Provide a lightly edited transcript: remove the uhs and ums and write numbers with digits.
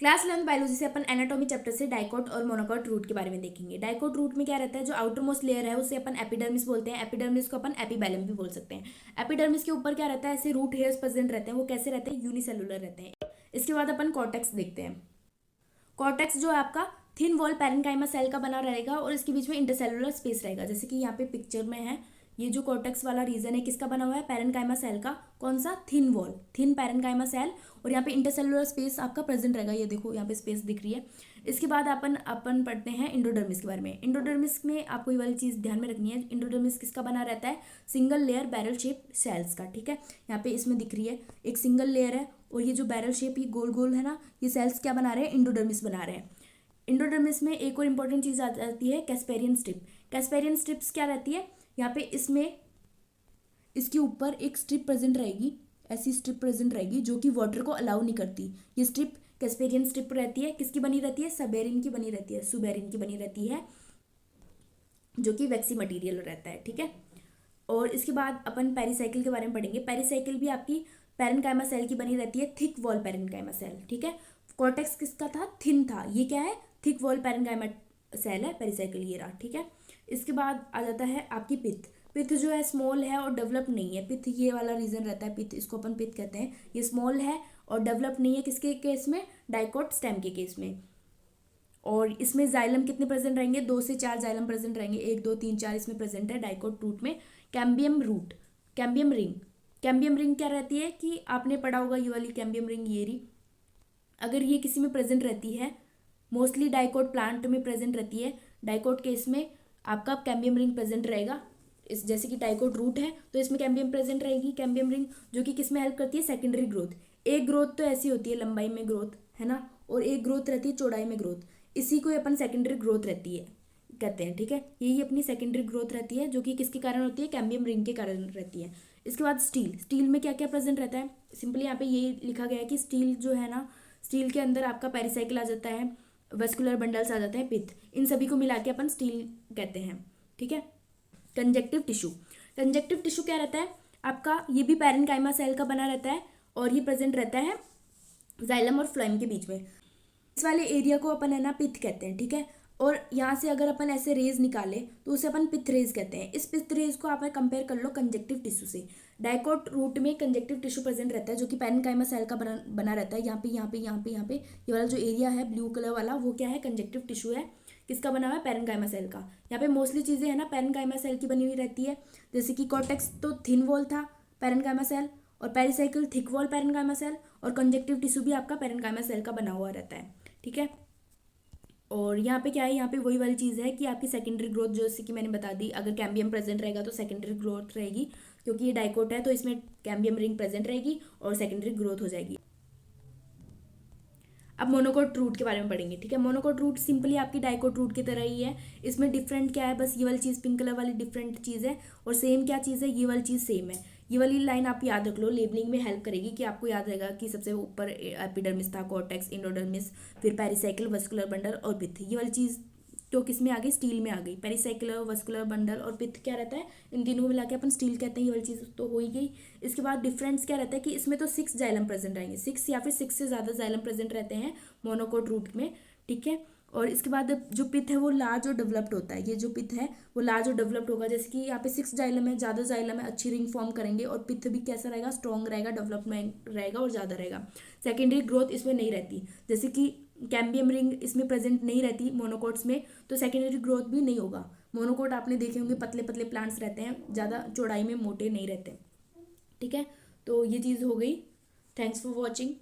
Class 11 biology से अपन anatomy chapter से dicot और मोनोकोट रूट के बारे में देखेंगे। डाइकोट रूट में क्या रहता है, जो आउटर मोस्ट लेयर है उसे अपन एपिडर्मिस बोलते हैं। एपिडर्मिस को अपन एपीबैलम भी बोल सकते हैं। एपिडर्मिस के ऊपर क्या रहता है, ऐसे रूट हेयर्स प्रेजेंट रहते हैं। वो कैसे रहते हैं, यूनिसेलुलर रहते हैं। इसके बाद अपन कॉर्टेक्स देखते हैं। कॉर्टेक्स जो है आपका थिन वॉल पैरेन्काइमा सेल का बना रहेगा और इसके बीच में इंटरसेलुलर स्पेस रहेगा। जैसे कि यहाँ पे पिक्चर में है, ये जो कॉर्टेक्स वाला रीजन है किसका बना हुआ है, पैरेन्काइमा सेल का। कौन सा, thin wall, thin parenchyma cell. और यहाँ पे इंटरसेलुलर स्पेस आपका प्रेजेंट रहेगा। ये देखो यहाँ पे स्पेस दिख रही है। इसके बाद अपन पढ़ते हैं इंडोडर्मिस के बारे में। इंडोडर्मिस में आपको ये वाली चीज़ ध्यान में रखनी है। इंडोडर्मिस किसका बना रहता है, single layer barrel shape cells का। ठीक है, यहाँ पे इसमें दिख रही है एक सिंगल लेयर है और ये जो बैरल शेप ये गोल गोल है ना, ये सेल्स क्या बना रहे हैं, इंडोडर्मिस बना रहे हैं। इंडोडर्मिस में एक और इंपॉर्टेंट चीज़ आ जाती है, कैस्पेरियन स्ट्रिप। कैस्पेरियन स्ट्रिप्स क्या रहती है, यहाँ पे इसमें इसके ऊपर एक स्ट्रिप प्रेजेंट रहेगी, ऐसी स्ट्रिप प्रेजेंट रहेगी जो कि वाटर को अलाउ नहीं करती। ये स्ट्रिप कैस्पेरियन स्ट्रिप रहती है, किसकी बनी रहती है, सबेरिन की बनी रहती है, सुबेरिन की बनी रहती है, जो कि वैक्सी मटेरियल रहता है। ठीक है, और इसके बाद अपन पेरिसाइकिल के बारे में पढ़ेंगे। पेरिसाइकिल भी आपकी पैरेन्काइमा सेल की बनी रहती है, थिक वॉल पैरेन्काइमा सेल। ठीक है, कॉर्टेक्स किसका था, थिन था, ये क्या है, थिक वॉल पैरेन्काइमा सेल है, पेरिसाइकिल ये रहा। ठीक है, इसके बाद आ जाता है आपकी पिथ। पिथ जो है स्मॉल है और डेवलप नहीं है। पिथ ये वाला रीजन रहता है, पिथ इसको अपन पिथ कहते हैं। ये स्मॉल है और डेवलप नहीं है, किसके केस में, डाइकोट स्टेम के केस में। और इसमें जाइलम कितने प्रेजेंट रहेंगे, 2 से 4 जाइलम प्रेजेंट रहेंगे, 1 2 3 4 इसमें प्रेजेंट है डाइकोट रूट में। Cambium root, cambium ring. Cambium ring क्या रहती है कि आपने पढ़ा होगा ये वाली कैम्बियम रिंग, ये रही। अगर ये किसी में प्रेजेंट रहती है, मोस्टली डाइकोट प्लांट में प्रेजेंट रहती है, डाइकोट केस में आपका कैम्बियम रिंग प्रेजेंट रहेगा। इस जैसे कि डाइकोट रूट है तो इसमें कैम्बियम प्रेजेंट रहेगी, कैम्बियम रिंग, जो कि किस में हेल्प करती है, सेकेंडरी ग्रोथ। एक ग्रोथ तो ऐसी होती है लंबाई में ग्रोथ, है ना, और एक ग्रोथ रहती है चौड़ाई में ग्रोथ। इसी को अपन सेकेंडरी ग्रोथ रहती है कहते हैं। ठीक है, यही अपनी सेकेंडरी ग्रोथ रहती है, जो कि किसके कारण होती है, कैम्बियम रिंग के कारण रहती है। इसके बाद स्टील। स्टील में क्या क्या प्रेजेंट रहता है, सिंपली यहाँ पे ये लिखा गया है कि स्टील जो है ना, स्टील के अंदर आपका पेरिसाइकिल आ जाता है, वेस्कुलर बंडल्स आ जाते हैं, पित्त, इन सभी को मिला के अपन स्टील कहते हैं। ठीक है, कंजक्टिव टिश्यू। कंजक्टिव टिश्यू क्या रहता है आपका, ये भी पैरेन्काइमा सेल का बना रहता है और ये प्रेजेंट रहता है जाइलम और फ्लोएम के बीच में। इस वाले एरिया को अपन है ना पित्त कहते हैं। ठीक है, और यहाँ से अगर अपन ऐसे रेज निकाले तो उसे अपन पित्त रेज कहते हैं। इस पित्त रेज को आप कंपेयर कर लो कंजक्टिव टिश्यू से। डाइकोट रूट में कंजक्टिव टिश्यू प्रेजेंट रहता है, जो कि पैरेन्काइमा सेल का बना रहता है। यहाँ पे यहाँ पे यहाँ पे यहाँ पे ये वाला जो एरिया है ब्लू कलर वाला, वो क्या है, कंजक्टिव टिश्यू है। किसका बना हुआ है, पैरेन्काइमा सेल का। यहाँ पे मोस्टली चीज़ें है ना पैरेन्काइमा सेल की बनी हुई रहती है। जैसे कि कॉर्टेक्स तो थिन वॉल था पैरेन्काइमा सेल, और pericycle thick wall parenchyma cell, और कंजक्टिव टिश्यू भी आपका पैरेन्काइमा सेल का बना हुआ रहता है। ठीक है, और यहाँ पे क्या है, यहाँ पे वही वाली चीज़ है कि आपकी सेकेंडरी ग्रोथ, जैसे कि मैंने बता दी, अगर कैम्बियम प्रेजेंट रहेगा तो सेकेंडरी ग्रोथ रहेगी, क्योंकि ये डाइकोट है तो इसमें कैम्बियम रिंग प्रेजेंट रहेगी और सेकेंडरी ग्रोथ हो जाएगी। अब मोनोकोट रूट के बारे में पढ़ेंगे। ठीक है, मोनोकोट रूट सिंपली आपकी डाइकोट रूट की तरह ही है। इसमें डिफरेंट क्या है, बस ये वाली चीज़ पिंक कलर वाली डिफरेंट चीज़ है, और सेम क्या चीज़ है, ये वाली चीज़ सेम है। ये वाली लाइन आप याद रख लो, लेबलिंग में हेल्प करेगी कि आपको याद रहेगा कि सबसे ऊपर एपिडर्मिस था, कॉर्टेक्स, इंडोडर्मिस, फिर पेरिसाइकिल, वस्कुलर बंडल और पित्त। ये वाली चीज़ तो किस में आ गई, स्टील में आ गई। पेरिसाइकुलर, वस्कुलर बंडल और पित्त क्या रहता है, इन तीनों को मिला के अपन स्टील कहते हैं। ये वाली चीज़ तो हो ही गई। इसके बाद डिफरेंस क्या रहता है कि इसमें तो 6 जाइलम प्रेजेंट रहेंगे, 6 या फिर 6 से ज़्यादा जाइलम प्रेजेंट रहते हैं मोनोकोट रूट में। ठीक है, और इसके बाद जो पित्त है वो लार्ज और डेवलप्ड होता है। ये जो पित्त है वो लार्ज और डेवलप्ड होगा। जैसे कि यहाँ पे 6 जाइलम है, ज़्यादा जाइलम है, अच्छी रिंग फॉर्म करेंगे, और पित्त भी कैसा रहेगा, स्ट्रॉन्ग रहेगा, डेवलपमेंट रहेगा और ज़्यादा रहेगा। सेकेंडरी ग्रोथ इसमें नहीं रहती, जैसे कि कैम्बियम रिंग इसमें प्रेजेंट नहीं रहती मोनोकोट्स में, तो सेकेंडरी ग्रोथ भी नहीं होगा। मोनोकोट आपने देखे होंगे पतले पतले प्लांट्स रहते हैं, ज़्यादा चौड़ाई में मोटे नहीं रहते। ठीक है, तो ये चीज़ हो गई। Thanks for watching.